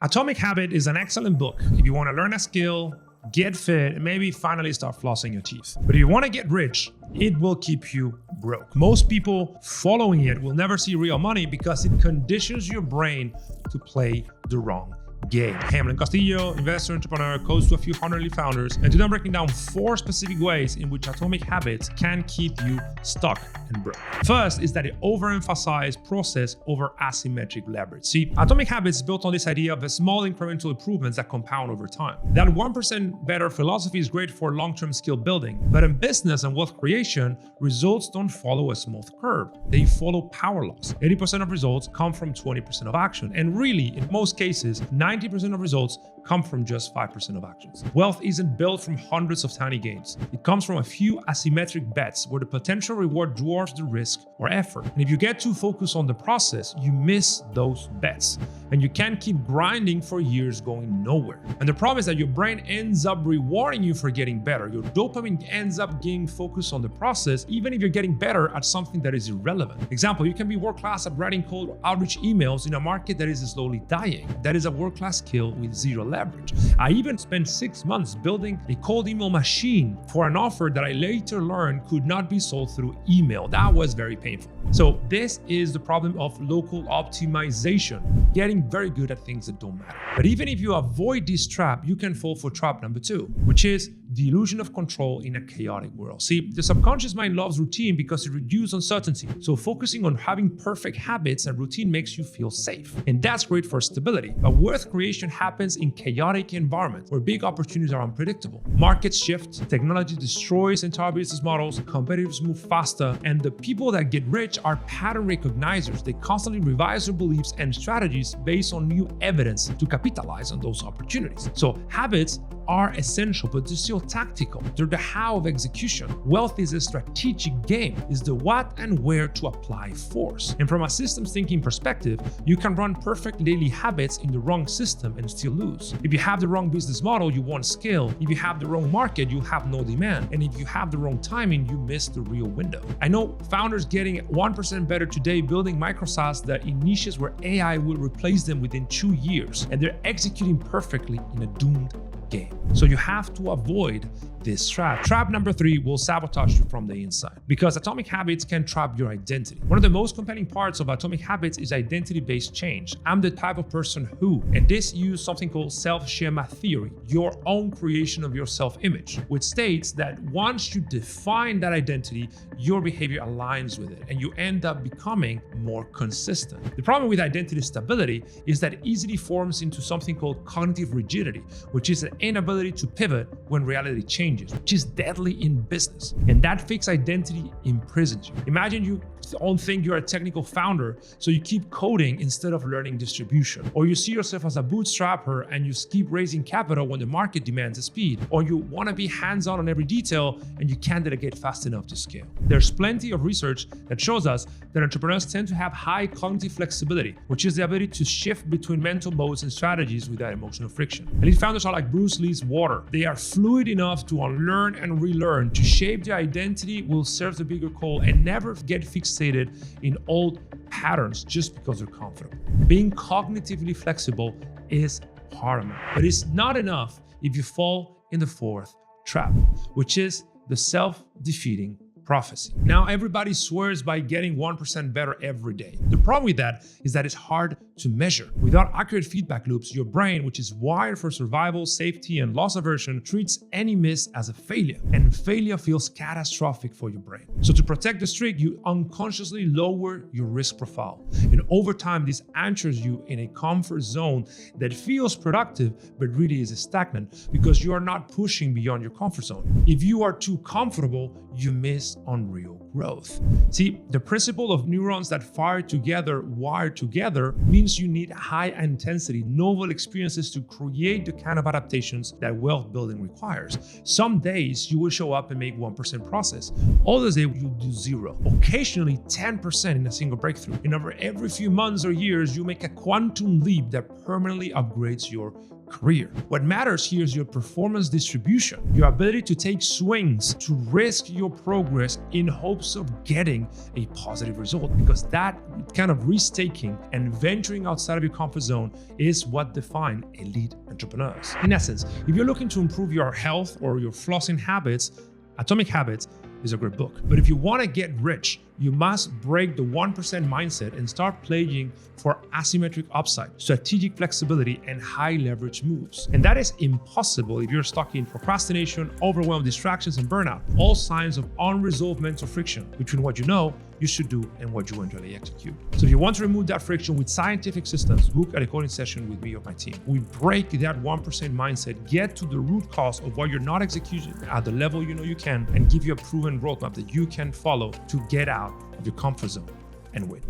Atomic Habit is an excellent book if you want to learn a skill, get fit, and maybe finally start flossing your teeth. But if you want to get rich, it will keep you broke. Most people following it will never see real money because it conditions your brain to play the wrong game. Hey, I'm Castillo, investor, entrepreneur, coach to a few hundred founders, and today I'm breaking down 4 specific ways in which atomic habits can keep you stuck and broke. First is that it overemphasizes process over asymmetric leverage. See, atomic habits is built on this idea of a small incremental improvements that compound over time. That 1% better philosophy is great for long-term skill building, but in business and wealth creation, results don't follow a smooth curve. They follow power laws. 80% of results come from 20% of action, and really, in most cases, 90% of results come from just 5% of actions. Wealth isn't built from hundreds of tiny gains. It comes from a few asymmetric bets where the potential reward dwarfs the risk or effort. And if you get too focused on the process, you miss those bets. And you can't keep grinding for years going nowhere. And the problem is that your brain ends up rewarding you for getting better. Your dopamine ends up getting focused on the process, even if you're getting better at something that is irrelevant. Example, you can be world-class at writing cold outreach emails in a market that is slowly dying. That is a world-class skill with zero leverage. I even spent 6 months building a cold email machine for an offer that I later learned could not be sold through email. That was very painful. So this is the problem of local optimization, getting very good at things that don't matter. But even if you avoid this trap, you can fall for trap number 2, which is the illusion of control in a chaotic world. See, the subconscious mind loves routine because it reduces uncertainty. So focusing on having perfect habits and routine makes you feel safe. And that's great for stability. But wealth creation happens in chaotic environments where big opportunities are unpredictable. Markets shift, technology destroys entire business models, competitors move faster, and the people that get rich are pattern recognizers. They constantly revise their beliefs and strategies based on new evidence to capitalize on those opportunities. So habits are essential, but they're still tactical. They're the how of execution. Wealth is a strategic game. It's the what and where to apply force. And from a systems thinking perspective, you can run perfect daily habits in the wrong system and still lose. If you have the wrong business model, you won't scale. If you have the wrong market, you have no demand. And if you have the wrong timing, you miss the real window. I know founders getting 1% better today building micro SaaS that in niches where AI will replace them within 2 years, and they're executing perfectly in a doomed game. So you have to avoid this trap. Trap number 3 will sabotage you from the inside because atomic habits can trap your identity. One of the most compelling parts of atomic habits is identity-based change. I'm the type of person who, and this uses something called self-schema theory, your own creation of your self-image, which states that once you define that identity, your behavior aligns with it and you end up becoming more consistent. The problem with identity stability is that it easily forms into something called cognitive rigidity, which is an inability to pivot when reality changes, which is deadly in business. And that fixed identity imprisons you. Imagine you don't think you're a technical founder, so you keep coding instead of learning distribution. Or you see yourself as a bootstrapper and you keep raising capital when the market demands speed. Or you want to be hands-on on every detail and you can't delegate fast enough to scale. There's plenty of research that shows us that entrepreneurs tend to have high cognitive flexibility, which is the ability to shift between mental modes and strategies without emotional friction. Elite founders are like Bruce Lee's water. They are fluid enough to unlearn and relearn. To shape their identity will serve the bigger goal and never get fixated in old patterns just because they're comfortable. Being cognitively flexible is paramount, but it's not enough if you fall in the 4th trap, which is the self-defeating prophecy. Now everybody swears by getting 1% better every day. The problem with that is that it's hard to measure. Without accurate feedback loops, your brain, which is wired for survival, safety, and loss aversion, treats any miss as a failure. And failure feels catastrophic for your brain. So to protect the streak, you unconsciously lower your risk profile. And over time, this anchors you in a comfort zone that feels productive, but really is stagnant because you are not pushing beyond your comfort zone. If you are too comfortable, you miss on real growth. See, the principle of neurons that fire together, wire together, means you need high intensity, novel experiences to create the kind of adaptations that wealth building requires. Some days you will show up and make 1% process. Others days you'll do 0. Occasionally 10% in a single breakthrough. And over every few months or years, you make a quantum leap that permanently upgrades your career. What matters here is your performance distribution, your ability to take swings, to risk your progress in hopes of getting a positive result, because that kind of risk-taking and venturing outside of your comfort zone is what define elite entrepreneurs. In essence, if you're looking to improve your health or your flossing habits, Atomic Habits is a great book. But if you want to get rich, you must break the 1% mindset and start playing for asymmetric upside, strategic flexibility, and high leverage moves. And that is impossible if you're stuck in procrastination, overwhelm, distractions, and burnout, all signs of unresolved mental friction between what you know you should do and what you enjoy to execute. So if you want to remove that friction with scientific systems, book a recording session with me or my team. We break that 1% mindset, get to the root cause of what you're not executing at the level you know you can, and give you a proven roadmap that you can follow to get out of your comfort zone and win.